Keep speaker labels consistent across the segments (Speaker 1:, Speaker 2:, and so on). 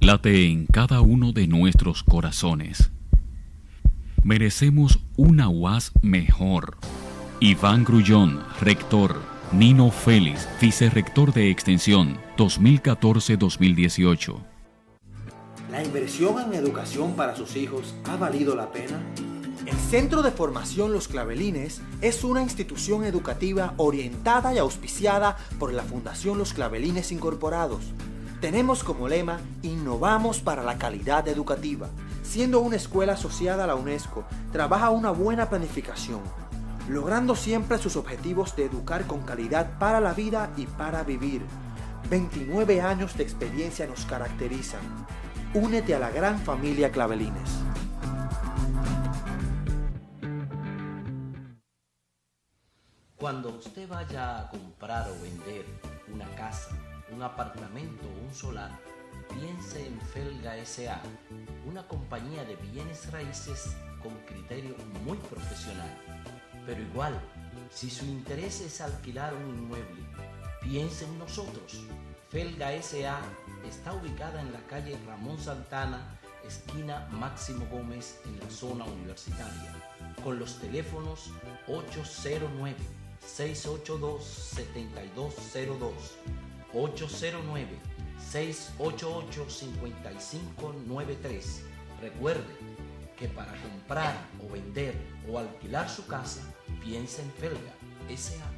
Speaker 1: late en cada uno de nuestros corazones. Merecemos una UAS mejor. Iván Grullón, rector. Nino Félix, vicerrector de Extensión 2014-2018.
Speaker 2: ¿La inversión en educación para sus hijos ha valido la pena? El Centro de Formación Los Clavelines es una institución educativa orientada y auspiciada por la Fundación Los Clavelines Incorporados. Tenemos como lema, innovamos para la calidad educativa. Siendo una escuela asociada a la UNESCO, trabaja una buena planificación, logrando siempre sus objetivos de educar con calidad para la vida y para vivir. 29 años de experiencia nos caracterizan. Únete a la gran familia Clavelines.
Speaker 3: Cuando usted vaya a comprar o vender una casa, un apartamento o un solar, piense en Felga S.A., una compañía de bienes raíces con criterio muy profesional. Pero igual, si su interés es alquilar un inmueble, piense en nosotros. Felga S.A. está ubicada en la calle Ramón Santana, esquina Máximo Gómez, en la zona universitaria, con los teléfonos 809-682-7202, 809-688-5593. Recuerde que para comprar o vender o alquilar su casa, piense en Felga S.A.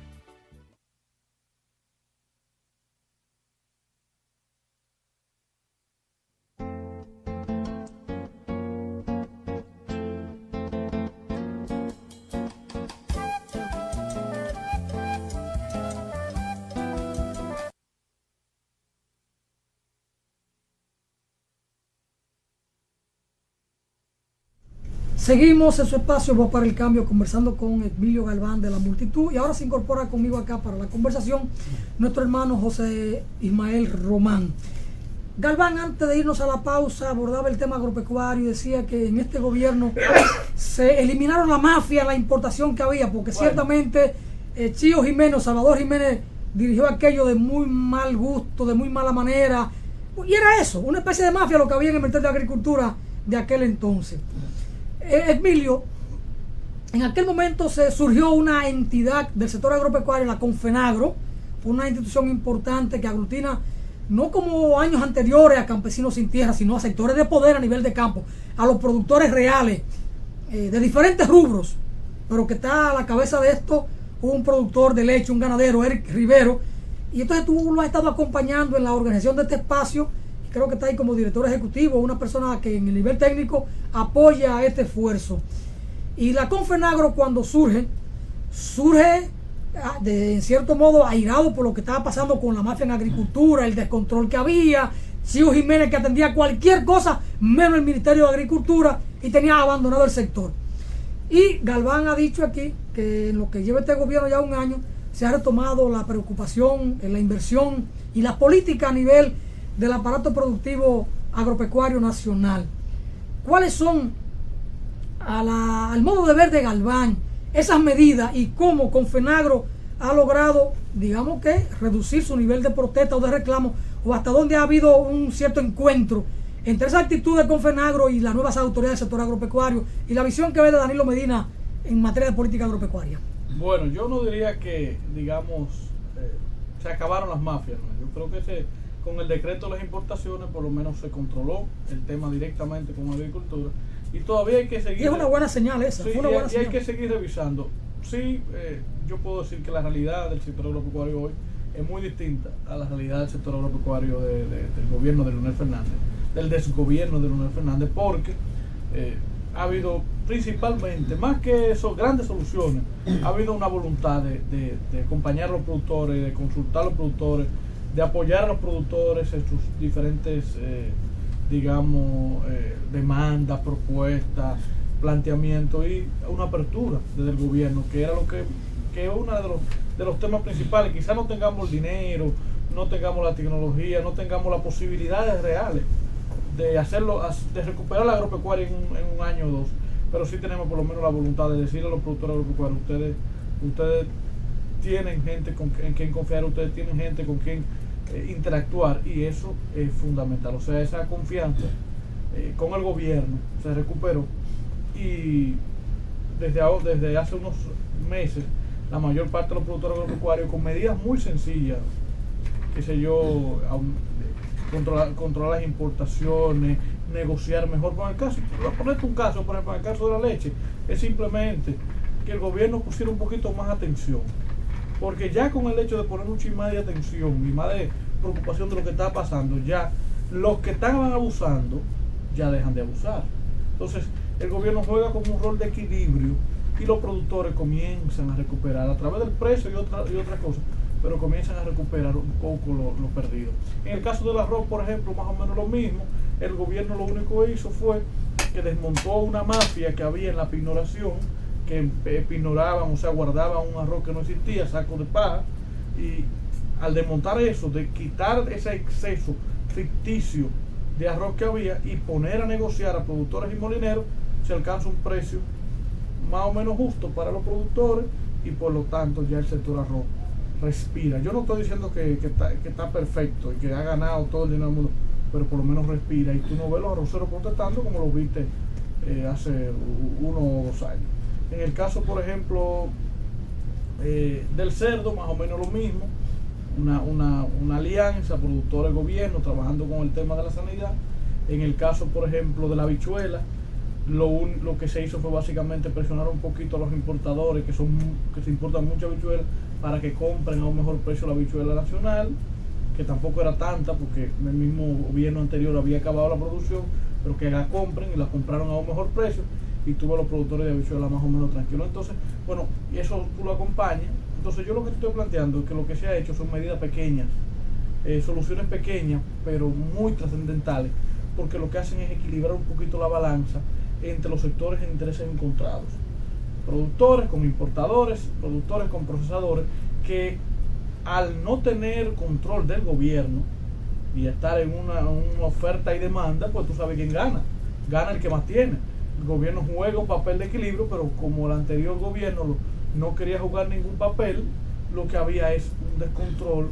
Speaker 4: Seguimos en su espacio Voz para el Cambio, conversando con Emilio Galván de La Multitud, y ahora se incorpora conmigo acá para la conversación nuestro hermano José Ismael Román. Galván, antes de irnos a la pausa, abordaba el tema agropecuario y decía que en este gobierno se eliminaron la mafia, la importación que había, porque ciertamente Chío Jiménez, Salvador Jiménez, dirigió aquello de muy mal gusto, de muy mala manera, y era eso, una especie de mafia lo que había en el Ministerio de Agricultura de aquel entonces. Emilio, en aquel momento se surgió una entidad del sector agropecuario, la Confenagro, una institución importante que aglutina, no como años anteriores a campesinos sin tierra, sino a sectores de poder a nivel de campo, a los productores reales, de diferentes rubros, pero que está a la cabeza de esto un productor de leche, un ganadero, Eric Rivero, y entonces tú lo has estado acompañando en la organización de este espacio. Creo que está ahí como director ejecutivo, una persona que en el nivel técnico apoya este esfuerzo. Y la Confenagro, cuando surge en cierto modo airado por lo que estaba pasando con la mafia en agricultura, el descontrol que había, Chío Jiménez que atendía cualquier cosa menos el Ministerio de Agricultura y tenía abandonado el sector. Y Galván ha dicho aquí que en lo que lleva este gobierno ya un año se ha retomado la preocupación en la inversión y la política a nivel del aparato productivo agropecuario nacional. ¿Cuáles son, al modo de ver de Galván, esas medidas y cómo Confenagro ha logrado, digamos que, reducir su nivel de protesta o de reclamo, o hasta dónde ha habido un cierto encuentro entre esa actitud de Confenagro y las nuevas autoridades del sector agropecuario y la visión que ve de Danilo Medina en materia de política agropecuaria?
Speaker 5: Bueno, yo no diría que, digamos, se acabaron las mafias, ¿no? Yo creo que con el decreto de las importaciones por lo menos se controló el tema directamente con agricultura y todavía hay que seguir.
Speaker 4: Y es una buena señal esa.
Speaker 5: Sí,
Speaker 4: una buena
Speaker 5: y
Speaker 4: señal.
Speaker 5: Hay que seguir revisando. Sí, yo puedo decir que la realidad del sector agropecuario hoy es muy distinta a la realidad del sector agropecuario del gobierno de Leonel Fernández, del desgobierno de Leonel Fernández, porque ha habido principalmente, más que eso, grandes soluciones, ha habido una voluntad de acompañar a los productores, de consultar a los productores, de apoyar a los productores en sus diferentes, demandas, propuestas, planteamientos y una apertura desde el gobierno, que era lo que es uno de los temas principales. Quizás no tengamos el dinero, no tengamos la tecnología, no tengamos las posibilidades reales de hacerlo, de recuperar la agropecuaria en un año o dos, pero sí tenemos por lo menos la voluntad de decirle a los productores agropecuarios: ustedes tienen gente en quien confiar, ustedes tienen gente con quien interactuar, y eso es fundamental. O sea, esa confianza con el gobierno se recuperó, y desde hace unos meses la mayor parte de los productores agropecuarios, con medidas muy sencillas, qué sé yo, controlar las importaciones, negociar mejor. Con el caso, voy a ponerte un caso, por ejemplo, en el caso de la leche, es simplemente que el gobierno pusiera un poquito más atención, porque ya con el hecho de poner un chin más de atención y más de preocupación de lo que está pasando, ya los que estaban abusando ya dejan de abusar. Entonces el gobierno juega como un rol de equilibrio, y los productores comienzan a recuperar a través del precio y otras cosas, pero comienzan a recuperar un poco lo perdido. En el caso del arroz, por ejemplo, más o menos lo mismo. El gobierno lo único que hizo fue que desmontó una mafia que había en la pignoración, que pignoraban, o sea, guardaban un arroz que no existía, saco de paja, y al desmontar eso, de quitar ese exceso ficticio de arroz que había y poner a negociar a productores y molineros, se alcanza un precio más o menos justo para los productores, y por lo tanto ya el sector arroz respira. Yo no estoy diciendo que está perfecto y que ha ganado todo el dinero del mundo, pero por lo menos respira, y tú no ves los arroceros protestando como lo viste hace 1 o 2 años. En el caso, por ejemplo, del cerdo, más o menos lo mismo, una alianza productores-gobierno trabajando con el tema de la sanidad. En el caso, por ejemplo, de la habichuela, lo que se hizo fue básicamente presionar un poquito a los importadores, que se importan mucha habichuela, para que compren a un mejor precio la habichuela nacional, que tampoco era tanta, porque el mismo gobierno anterior había acabado la producción, pero que la compren, y la compraron a un mejor precio, y tuvo a los productores de habichuela más o menos tranquilos. Entonces, bueno, y eso tú lo acompañas. Entonces yo lo que estoy planteando es que lo que se ha hecho son medidas pequeñas, soluciones pequeñas, pero muy trascendentales, porque lo que hacen es equilibrar un poquito la balanza entre los sectores de intereses encontrados. Productores con importadores, productores con procesadores, que al no tener control del gobierno y estar en una oferta y demanda, pues tú sabes quién gana. Gana el que más tiene. El gobierno juega un papel de equilibrio, pero como el anterior gobierno no quería jugar ningún papel, lo que había es un descontrol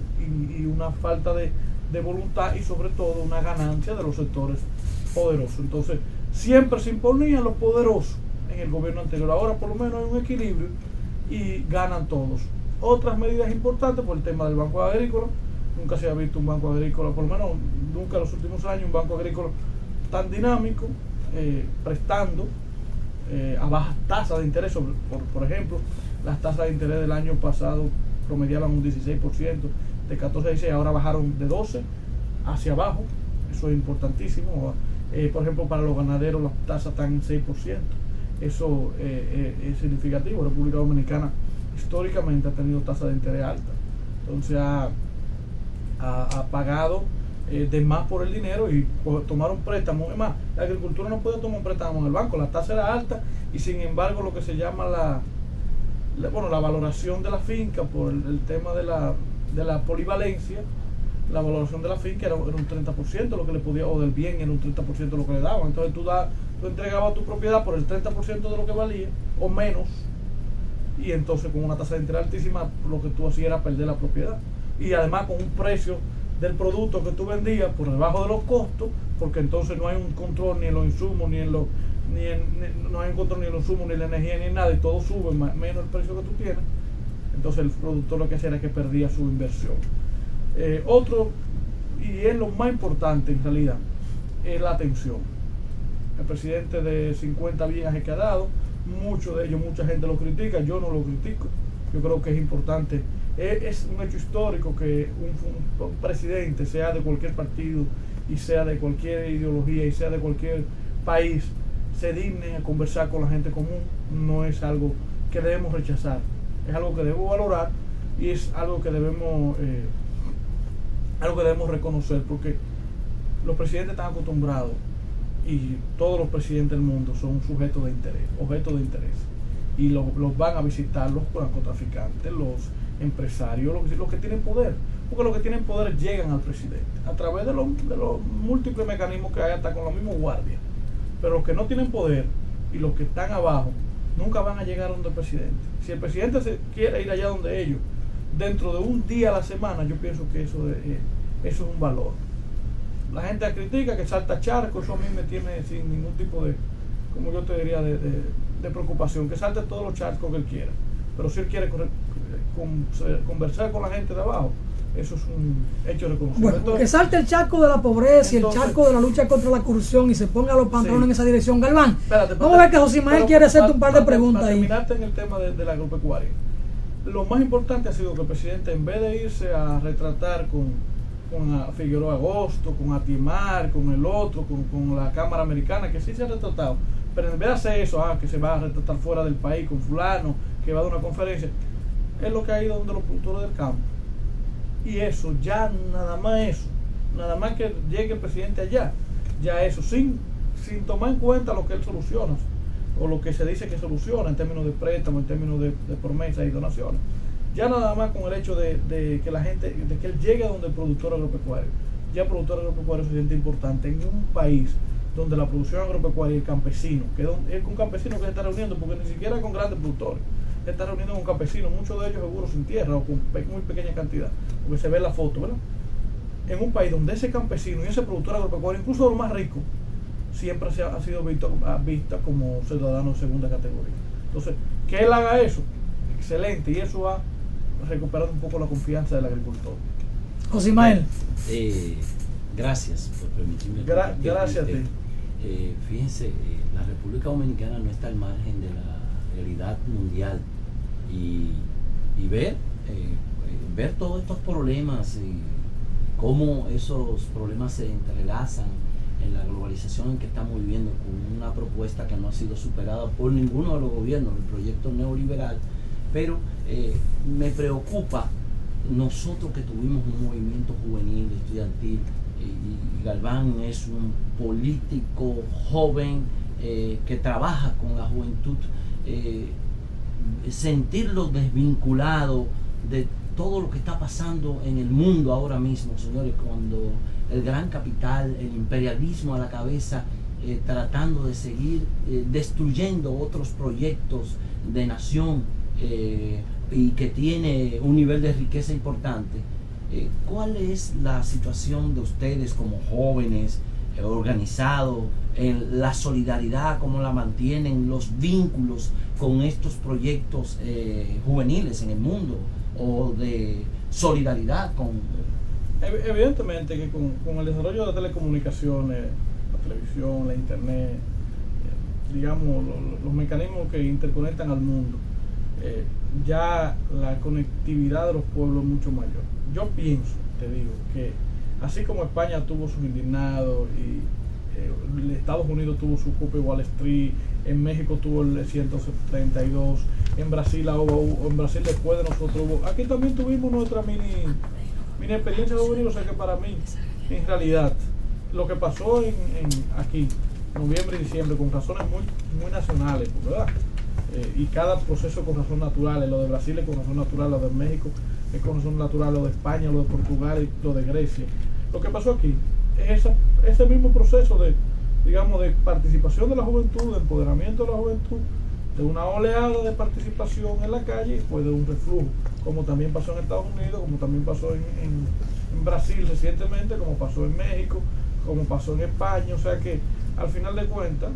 Speaker 5: y una falta de voluntad, y sobre todo una ganancia de los sectores poderosos. Entonces siempre se imponían los poderosos en el gobierno anterior. Ahora por lo menos hay un equilibrio y ganan todos. Otras medidas importantes, por el tema del Banco Agrícola. Nunca se ha visto un banco agrícola, por lo menos nunca en los últimos años, un banco agrícola tan dinámico, prestando a bajas tasas de interés. Por ejemplo, las tasas de interés del año pasado promediaban un 16%, de 14 a 16, ahora bajaron de 12 hacia abajo. Eso es importantísimo. Por ejemplo, para los ganaderos las tasas están en 6%. Eso es significativo. República Dominicana históricamente ha tenido tasas de interés altas. Entonces ha pagado de más por el dinero, y tomaron préstamos. Es más, la agricultura no puede tomar un préstamo en el banco, la tasa era alta, y sin embargo lo que se llama la valoración de la finca, por el tema de la polivalencia, la valoración de la finca era un 30% lo que le podía, o del bien era un 30% lo que le daban. Entonces tú entregabas tu propiedad por el 30% de lo que valía o menos, y entonces con una tasa de interés altísima lo que tú hacías era perder la propiedad, y además con un precio del producto que tú vendías por debajo de los costos, porque entonces no hay un control ni en los insumos, no hay un control ni en los insumos, ni en la energía, ni en nada, y todo sube menos el precio que tú tienes. Entonces el productor lo que hacía era que perdía su inversión. Otro, y es lo más importante en realidad, es la atención. El presidente de 50 viajes que ha dado, muchos de ellos, mucha gente lo critica, yo no lo critico. Yo creo que es importante. Es un hecho histórico que un presidente, sea de cualquier partido y sea de cualquier ideología y sea de cualquier país, se digne a conversar con la gente común. No es algo que debemos rechazar, es algo que debemos valorar, y es algo que debemos reconocer, porque los presidentes están acostumbrados, y todos los presidentes del mundo son sujetos de interés, objetos de interés, y los van a visitar los narcotraficantes, los empresarios, los que tienen poder, porque los que tienen poder llegan al presidente a través de los múltiples mecanismos que hay, hasta con los mismos guardias. Pero los que no tienen poder y los que están abajo nunca van a llegar donde el presidente. Si el presidente se quiere ir allá donde ellos, dentro de un día a la semana, yo pienso que eso eso es un valor. La gente critica que salta charco, eso a mí me tiene sin ningún tipo de, como yo te diría, de preocupación, que salte todos los charcos que él quiera. Pero si él quiere conversar con la gente de abajo, eso es un hecho reconocido.
Speaker 4: Bueno, entonces, que salte el charco de la pobreza y el charco de la lucha contra la corrupción y se ponga los pantalones en esa dirección. Galván, vamos a ver que José Ismael quiere hacerte un par de preguntas
Speaker 5: para
Speaker 4: ahí.
Speaker 5: Terminarte en el tema de la agropecuaria. Lo más importante ha sido que el presidente, en vez de irse a retratar con Figueroa Agosto, con Atimar, con el otro, con la Cámara Americana, que sí se ha retratado, pero en vez de hacer eso, que se va a retratar fuera del país con fulano, que va a dar una conferencia, es lo que ha ido donde los productores del campo. Y eso, ya nada más que llegue el presidente allá, ya eso, sin tomar en cuenta lo que él soluciona, o lo que se dice que soluciona en términos de préstamo, en términos de promesas y donaciones. Ya nada más con el hecho de que la gente, de que él llegue a donde el productor agropecuario, ya el productor agropecuario se siente importante en un país donde la producción agropecuaria y el campesino, que es un campesino que se está reuniendo, porque ni siquiera con grandes productores, se está reuniendo con campesinos, muchos de ellos seguros sin tierra o con muy pequeña cantidad, porque se ve la foto, ¿verdad? En un país donde ese campesino y ese productor agropecuario, incluso los más ricos, siempre ha sido vista como ciudadano de segunda categoría. Entonces, que él haga eso, excelente, y eso va a recuperar un poco la confianza del agricultor.
Speaker 4: José Ismael.
Speaker 3: Gracias por permitirme.
Speaker 5: Gracias a ti.
Speaker 3: Fíjense, la República Dominicana no está al margen de la realidad mundial y ver todos estos problemas y cómo esos problemas se entrelazan en la globalización en que estamos viviendo, con una propuesta que no ha sido superada por ninguno de los gobiernos, el proyecto neoliberal. Pero me preocupa nosotros que tuvimos un movimiento juvenil, estudiantil, y Galván es un político joven que trabaja con la juventud, sentirlo desvinculado de todo lo que está pasando en el mundo ahora mismo, señores, cuando el gran capital, el imperialismo a la cabeza, tratando de seguir destruyendo otros proyectos de nación y que tiene un nivel de riqueza importante. ¿Cuál es la situación de ustedes como jóvenes organizados, en la solidaridad, cómo la mantienen, los vínculos con estos proyectos juveniles en el mundo o de solidaridad con...
Speaker 5: Evidentemente que con el desarrollo de las telecomunicaciones, la televisión, la internet, digamos, los mecanismos que interconectan al mundo, ya la conectividad de los pueblos es mucho mayor. Yo pienso, te digo, que así como España tuvo sus indignados y Estados Unidos tuvo su Copa Wall Street, en México tuvo el 172, en Brasil después de nosotros hubo, aquí también tuvimos nuestra mini experiencia juvenil. O sea que para mí, en realidad, lo que pasó aquí, noviembre y diciembre, con razones muy nacionales, ¿verdad? Y cada proceso con razón natural, lo de Brasil es con razón natural, lo de México es con razón natural, lo de España, lo de Portugal y lo de Grecia. Lo que pasó aquí es ese mismo proceso de participación de la juventud, de empoderamiento de la juventud, de una oleada de participación en la calle y pues de un reflujo, como también pasó en Estados Unidos, como también pasó en Brasil recientemente, como pasó en México, como pasó en España. O sea que al final de cuentas,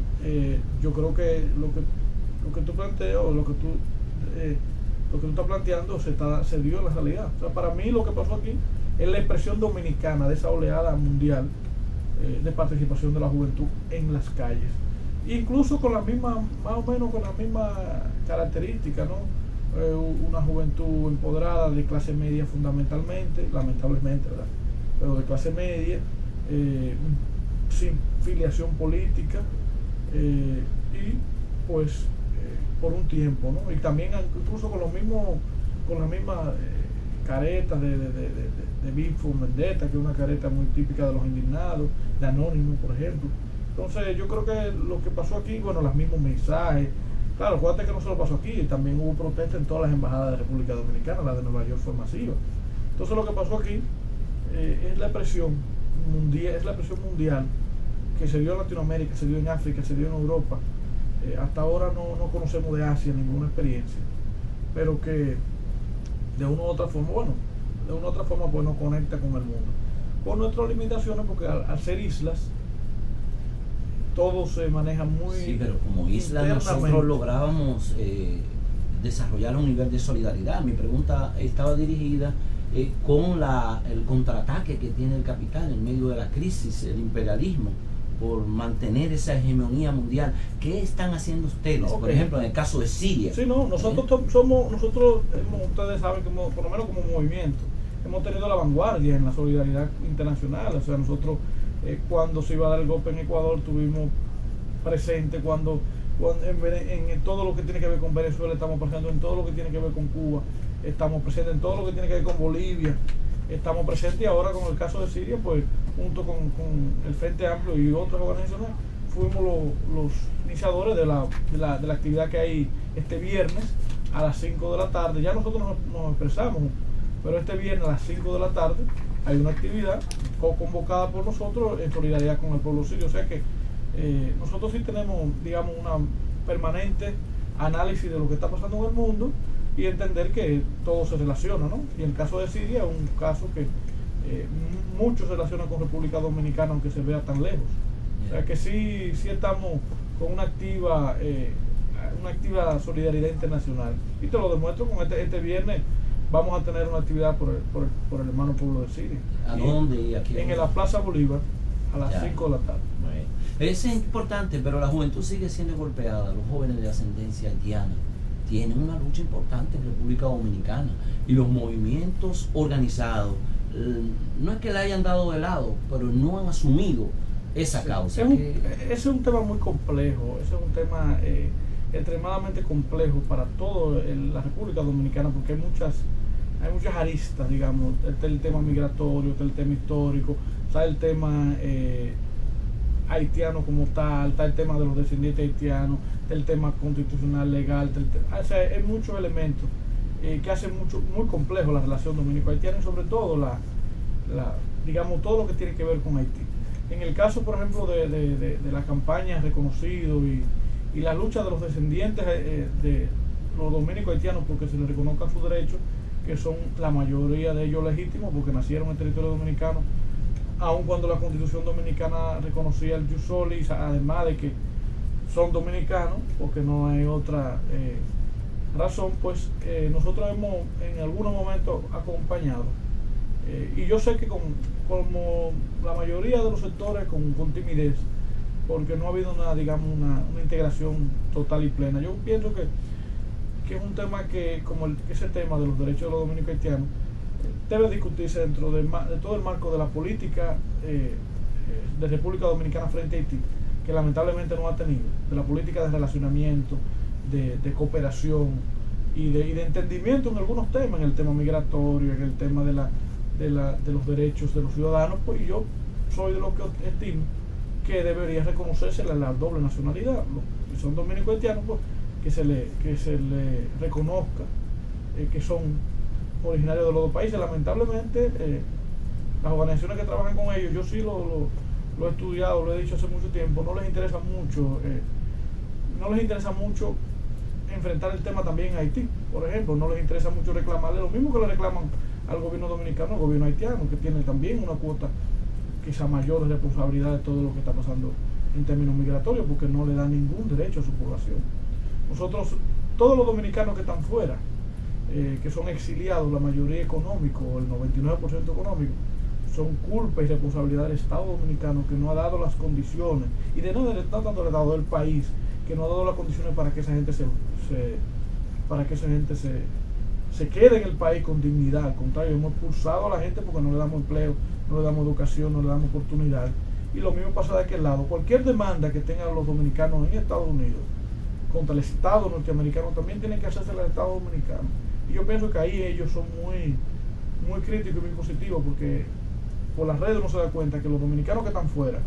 Speaker 5: yo creo que lo que tú planteas o lo que tú estás planteando se dio en la realidad. O sea, para mí lo que pasó aquí es la expresión dominicana de esa oleada mundial de participación de la juventud en las calles, incluso con la misma, más o menos con la misma característica, ¿no? Una juventud empoderada de clase media fundamentalmente, lamentablemente, ¿verdad? Pero de clase media, sin filiación política, y pues por un tiempo, ¿no? Y también incluso con la misma careta de Big for Vendetta, que es una careta muy típica de los indignados, de Anónimo, por ejemplo. Entonces yo creo que lo que pasó aquí, bueno, los mismos mensajes. Claro, acuérdate que no solo pasó aquí, también hubo protestas en todas las embajadas de República Dominicana, la de Nueva York fue masiva. Entonces lo que pasó aquí es la presión mundial que se dio en Latinoamérica, se dio en África, se dio en Europa. Hasta ahora no conocemos de Asia ninguna experiencia, pero que de una u otra forma, pues nos conecta con el mundo. con nuestras limitaciones, porque al ser islas, todo se maneja muy...
Speaker 3: Sí, pero como isla nosotros lográbamos desarrollar un nivel de solidaridad. Mi pregunta estaba dirigida con el contraataque que tiene el capital en medio de la crisis, el imperialismo, por mantener esa hegemonía mundial. ¿Qué están haciendo ustedes, por ejemplo, en el caso de Siria?
Speaker 5: Sí, no, nosotros ustedes saben que por lo menos como movimiento, hemos tenido la vanguardia en la solidaridad internacional. O sea, nosotros cuando se iba a dar el golpe en Ecuador, tuvimos presente cuando en todo lo que tiene que ver con Venezuela estamos presentes, en todo lo que tiene que ver con Cuba estamos presentes, en todo lo que tiene que ver con Bolivia estamos presentes, y ahora con el caso de Siria, pues junto con el Frente Amplio y otras organizaciones fuimos los iniciadores de la actividad que hay este viernes a las 5 de la tarde. Ya nosotros nos expresamos, pero este viernes a las 5 de la tarde hay una actividad convocada por nosotros en solidaridad con el pueblo sirio. O sea que nosotros sí tenemos, digamos, una permanente análisis de lo que está pasando en el mundo y entender que todo se relaciona, ¿no? Y en el caso de Siria es un caso que mucho se relaciona con República Dominicana, aunque se vea tan lejos. O sea que sí estamos con una activa solidaridad internacional. Y te lo demuestro con este viernes. Vamos a tener una actividad por el hermano pueblo de Siria.
Speaker 3: ¿A dónde y aquí?
Speaker 5: En la Plaza Bolívar a las 5 de la tarde.
Speaker 3: Bueno. Es importante, pero la juventud sigue siendo golpeada. Los jóvenes de ascendencia haitiana tienen una lucha importante en República Dominicana, y los movimientos organizados no es que la hayan dado de lado, pero no han asumido esa causa.
Speaker 5: Ese es un tema muy complejo, ese es un tema extremadamente complejo para toda la República Dominicana, porque hay muchas aristas, digamos. Está el tema migratorio, está el tema histórico, está el tema haitiano como tal, está el tema de los descendientes haitianos, está el tema constitucional legal, o sea, hay muchos elementos que hacen muy complejo la relación dominico-haitiana, y sobre todo digamos, todo lo que tiene que ver con Haití. En el caso, por ejemplo, de la campaña reconocido y la lucha de los descendientes de los dominicos haitianos porque se les reconozcan sus derechos, que son la mayoría de ellos legítimos porque nacieron en territorio dominicano, aun cuando la Constitución dominicana reconocía el jus soli, además de que son dominicanos, porque no hay otra razón, pues nosotros hemos en algunos momentos acompañado, y yo sé que como la mayoría de los sectores con timidez, porque no ha habido una integración total y plena. Yo pienso que es un tema que, como ese tema de los derechos de los dominicos haitianos, debe discutirse dentro de todo el marco de la política de República Dominicana frente a Haití, que lamentablemente no ha tenido, de la política de relacionamiento, de cooperación y de entendimiento en algunos temas, en el tema migratorio, en el tema de los derechos de los ciudadanos. Pues yo soy de los que estimo que debería reconocerse la doble nacionalidad. Los que son dominicos haitianos, pues que se le reconozca que son originarios de los dos países. Lamentablemente las organizaciones que trabajan con ellos, yo sí lo he estudiado, lo he dicho hace mucho tiempo, no les interesa mucho enfrentar el tema también en Haití, por ejemplo. No les interesa mucho reclamarle lo mismo que le reclaman al gobierno dominicano, al gobierno haitiano, que tiene también una cuota quizá mayor de responsabilidad de todo lo que está pasando en términos migratorios, porque no le da ningún derecho a su población. Nosotros, todos los dominicanos que están fuera, que son exiliados, la mayoría económico, el 99% económico, son culpa y responsabilidad del Estado dominicano, que no ha dado las condiciones, y no tanto le ha dado el país, que no ha dado las condiciones para que esa gente se quede en el país con dignidad. Al contrario, hemos expulsado a la gente porque no le damos empleo, no le damos educación, no le damos oportunidad. Y lo mismo pasa de aquel lado. Cualquier demanda que tengan los dominicanos en Estados Unidos contra el Estado norteamericano también tiene que hacerse al Estado dominicano. Y yo pienso que ahí ellos son muy críticos y muy positivos, porque por las redes uno se da cuenta que los dominicanos que están fuera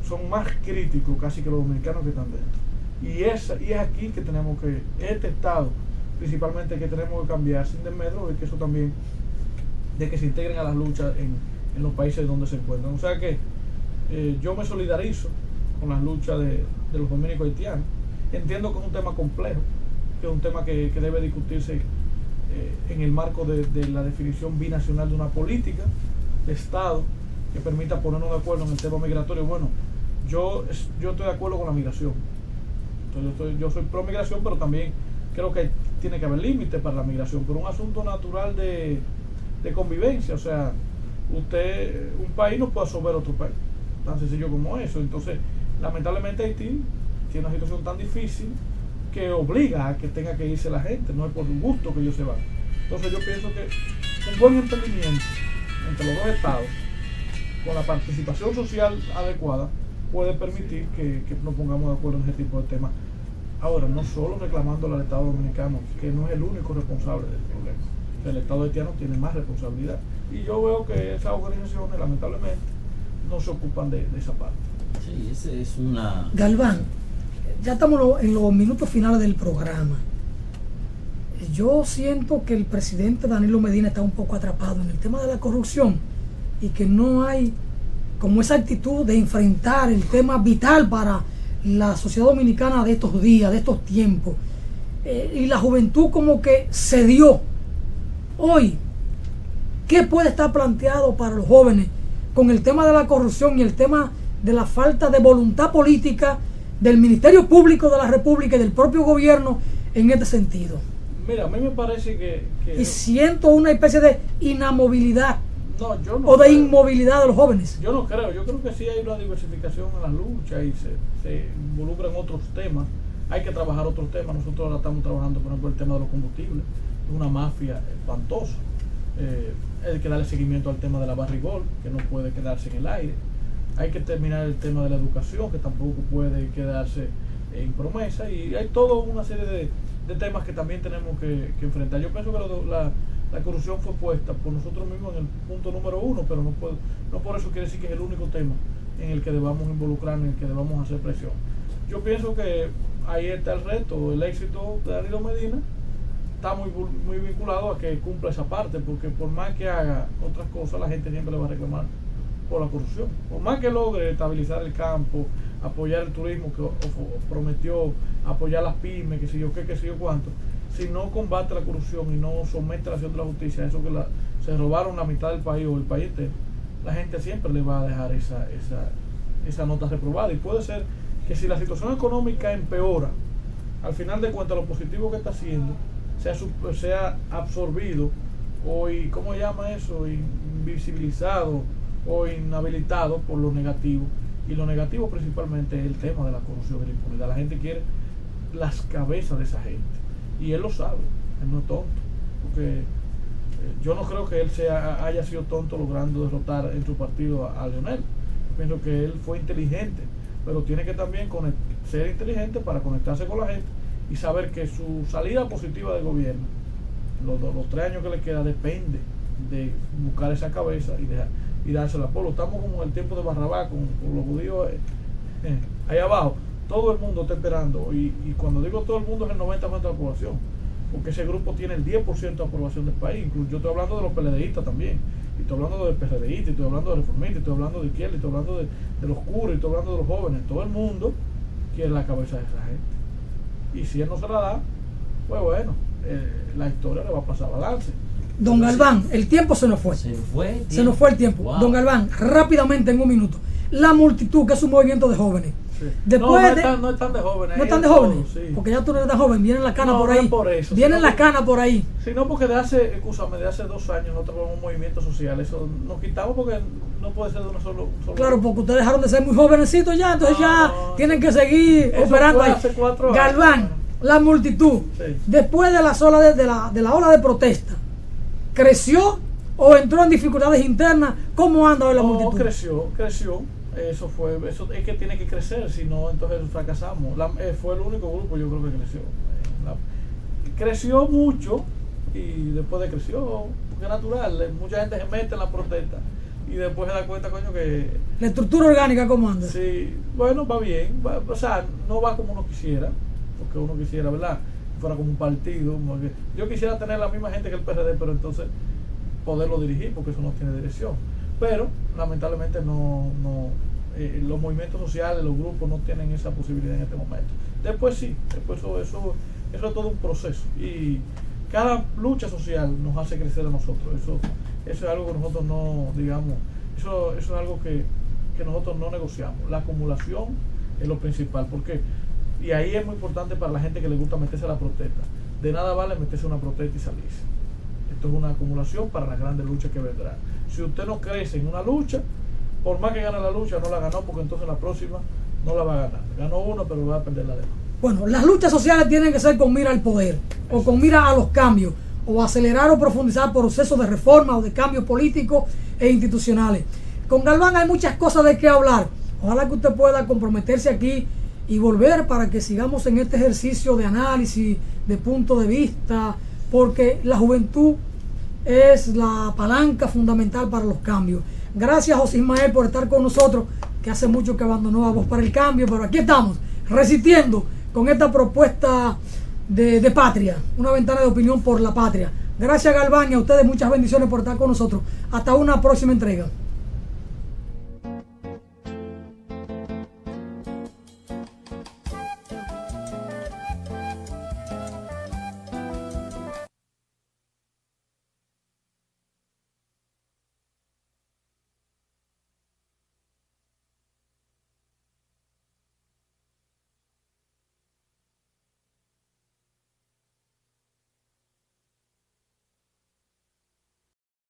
Speaker 5: son más críticos casi que los dominicanos que están dentro. Y es aquí que tenemos este Estado principalmente, que tenemos que cambiar sin desmedro, y que eso también, de que se integren a las luchas en los países donde se encuentran. O sea que yo me solidarizo con las luchas de los dominicos haitianos. Entiendo que es un tema complejo, que es un tema que debe discutirse en el marco de la definición binacional de una política de Estado que permita ponernos de acuerdo en el tema migratorio. Bueno, yo estoy de acuerdo con la migración. Entonces, yo soy pro migración, pero también creo que tiene que haber límites para la migración, por un asunto natural de convivencia. O sea, un país no puede absorber otro país, tan sencillo como eso. Entonces, lamentablemente Haití tiene una situación tan difícil que obliga a que tenga que irse la gente, no es por gusto que ellos se van. Entonces yo pienso que un buen entendimiento entre los dos estados, con la participación social adecuada, puede permitir que nos pongamos de acuerdo en ese tipo de temas. Ahora, no solo reclamándole al Estado dominicano, que no es el único responsable del problema. El Estado haitiano tiene más responsabilidad. Y yo veo que esas organizaciones, lamentablemente, no se ocupan de esa parte.
Speaker 3: Sí, ese es una...
Speaker 4: Galván, ya estamos en los minutos finales del programa. Yo siento que el presidente Danilo Medina está un poco atrapado en el tema de la corrupción y que no hay como esa actitud de enfrentar el tema vital para la sociedad dominicana de estos días, de estos tiempos. Y la juventud como que cedió. Hoy, ¿qué puede estar planteado para los jóvenes con el tema de la corrupción y el tema de la falta de voluntad política del Ministerio Público de la República y del propio gobierno en este sentido?
Speaker 5: Mira, a mí me parece que
Speaker 4: y siento una especie de inamovilidad
Speaker 5: yo no
Speaker 4: o de
Speaker 5: creo.
Speaker 4: Inmovilidad de los jóvenes.
Speaker 5: Yo no creo, yo creo que sí hay una diversificación en la lucha y se involucran otros temas. Hay que trabajar otros temas. Nosotros ahora estamos trabajando, por ejemplo, el tema de los combustibles, es una mafia espantosa. Hay que darle seguimiento al tema de la barrigol, que no puede quedarse en el aire. Hay que terminar el tema de la educación, que tampoco puede quedarse en promesa, y hay toda una serie de temas que también tenemos que enfrentar. Yo pienso que la corrupción fue puesta por nosotros mismos en el punto número 1, pero no por eso quiere decir que es el único tema en el que debamos involucrarnos, en el que debamos hacer presión. Yo pienso que ahí está el reto. El éxito de Danilo Medina está muy vinculado a que cumpla esa parte, porque por más que haga otras cosas, la gente siempre le va a reclamar por la corrupción. Por más que logre estabilizar el campo, apoyar el turismo, que prometió apoyar las pymes, que sé yo qué, que sé yo cuánto, si no combate la corrupción y no somete a la acción de la justicia, eso que se robaron la mitad del país o el país entero, la gente siempre le va a dejar esa nota reprobada. Y puede ser que si la situación económica empeora, al final de cuentas lo positivo que está haciendo sea absorbido o, ¿cómo llama eso?, invisibilizado o inhabilitado por lo negativo. Y lo negativo principalmente es el tema de la corrupción y la impunidad. La gente quiere las cabezas de esa gente, y él lo sabe, él no es tonto, porque yo no creo que él haya sido tonto logrando derrotar en su partido a Leonel. Yo pienso que él fue inteligente, pero tiene que también ser inteligente para conectarse con la gente y saber que su salida positiva del gobierno, los 3 años que le queda, depende de buscar esa cabeza y dársela al pueblo. Estamos como en el tiempo de Barrabás con los judíos ahí abajo. Todo el mundo está esperando, y cuando digo todo el mundo es el 90% de la población, porque ese grupo tiene el 10% de aprobación del país. Incluso yo estoy hablando de los PLDistas también, y estoy hablando de PRDistas, y estoy hablando de reformistas, y estoy hablando de izquierda, y estoy hablando de los curas, y estoy hablando de los jóvenes. Todo el mundo quiere la cabeza de esa gente, y si él no se la da, pues bueno, la historia le va a pasar balance.
Speaker 4: Don Galván, el tiempo se nos fue.
Speaker 3: Se
Speaker 4: nos fue el tiempo.
Speaker 3: Wow.
Speaker 4: Don Galván, rápidamente en un minuto. La multitud, que es un movimiento de jóvenes.
Speaker 5: Sí.
Speaker 4: Después
Speaker 5: no están de jóvenes.
Speaker 4: No están de jóvenes, porque ya tú no eres tan joven, vienen las canas
Speaker 5: No,
Speaker 4: por
Speaker 5: no
Speaker 4: ahí.
Speaker 5: es por eso,
Speaker 4: Vienen
Speaker 5: sino
Speaker 4: las canas por ahí.
Speaker 5: Sino porque de hace 2 años nosotros tenemos un movimiento social. Eso nos quitamos porque no puede ser de un solo.
Speaker 4: Claro, porque ustedes dejaron de ser muy jovencitos ya, entonces
Speaker 5: No,
Speaker 4: tienen que seguir
Speaker 5: eso
Speaker 4: operando
Speaker 5: fue
Speaker 4: ahí.
Speaker 5: hace 4 años.
Speaker 4: Galván, la multitud,
Speaker 5: Sí.
Speaker 4: después de la ola de protesta, ¿creció o entró en dificultades internas? ¿Cómo anda hoy la
Speaker 5: No,
Speaker 4: multitud?
Speaker 5: creció. Eso es que tiene que crecer, si no, entonces fracasamos. Fue el único grupo, yo creo que creció. Creció mucho, y después de creció, porque es natural, mucha gente se mete en la protesta y después se da cuenta, coño, que
Speaker 4: La estructura orgánica, ¿cómo anda?
Speaker 5: sí, bueno, va bien, o sea, no va como uno quisiera, porque uno quisiera, ¿verdad?, fuera como un partido. Yo quisiera tener la misma gente que el PRD, pero entonces poderlo dirigir, porque eso no tiene dirección. Pero lamentablemente los movimientos sociales, los grupos no tienen esa posibilidad en este momento. Después sí, después eso es todo un proceso, y cada lucha social nos hace crecer a nosotros. Eso es algo que nosotros no, digamos, Eso es algo que nosotros no negociamos. La acumulación es lo principal. ¿Por qué? Y ahí es muy importante para la gente que le gusta meterse a la protesta. De nada vale meterse a una protesta y salirse. Esto es una acumulación para las grandes luchas que vendrán. Si usted no crece en una lucha, por más que gane la lucha, no la ganó, porque entonces la próxima no la va a ganar. Ganó uno, pero va a perder la demás.
Speaker 4: Bueno, las luchas sociales tienen que ser con mira al poder, o con mira a los cambios, o acelerar o profundizar procesos de reforma o de cambios políticos e institucionales. Con Galván hay muchas cosas de qué hablar. Ojalá que usted pueda comprometerse aquí y volver para que sigamos en este ejercicio de análisis, de punto de vista, porque la juventud es la palanca fundamental para los cambios. Gracias, José Ismael, por estar con nosotros, que hace mucho que abandonó a Voz para el Cambio, pero aquí estamos, resistiendo con esta propuesta de patria, una ventana de opinión por la patria. Gracias, Galván, y a ustedes muchas bendiciones por estar con nosotros. Hasta una próxima entrega.